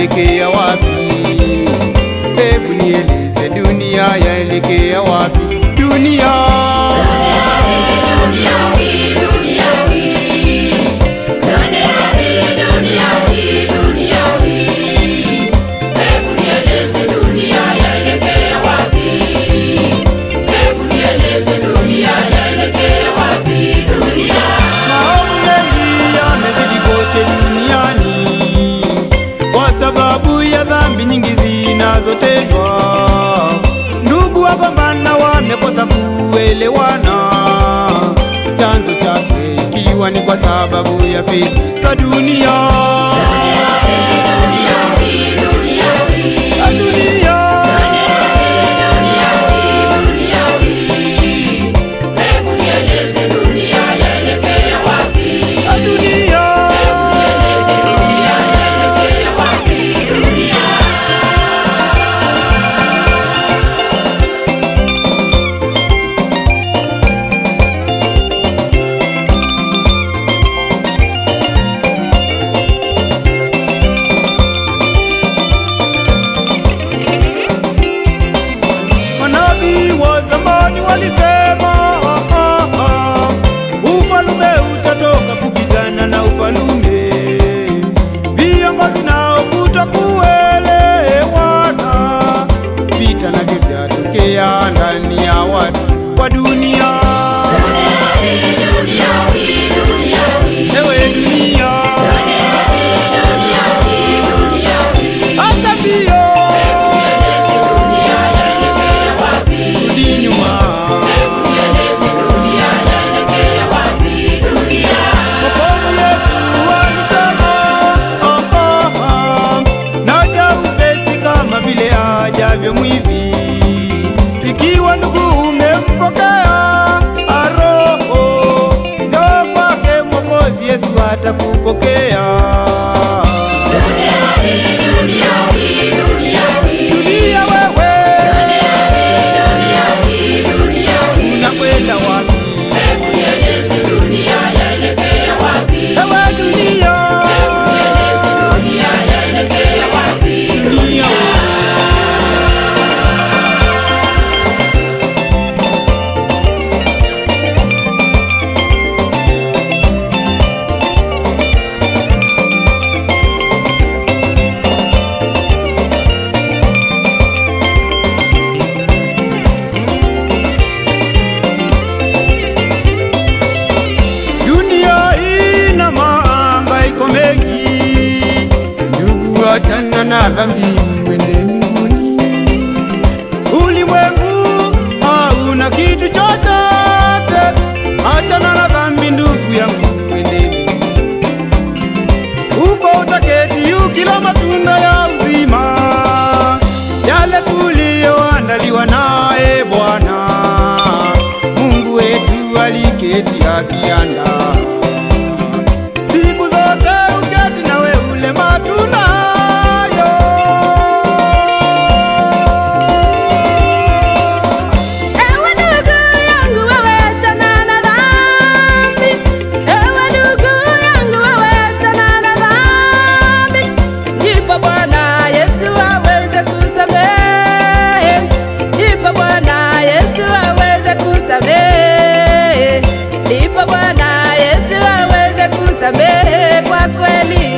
yaelekea wapi? Hebu nieleze, dunia yaelekea wapi? Dunia zinazotendwa. Ndugu wagombana, wamekosa kuelewana, chanzo chake ikiwa ni kwa sababu ya fedha za dunia. Walisema ufalume utatoka kupigana na ufalume, viongozi nao kutokuelewana, vita navyo vyatokea ndani ya watu wa dunia. Ewe dunia, acha mbio, rudi nyuma. Mwivi, ikiwa ndugu umempokea roho, njoo kwake Mwokozi Yesu atakupokea. Dunia wewe, unakwenda wapi? Ewe dunia, dunia achana na dhambi uende mbinguni. Ulimwengu hauna kitu chochote, achana na dhambi ndugu yangu uende mbinguni. Huko utaketi ukila matunda ya uzima, yale tuliyoandaliwa naye Bwana Mungu wetu aliketi akiandaa. Siku zote uketi nawe ule matunda. Ndipo Bwana Yesu aweze kusamehe kwa kweli.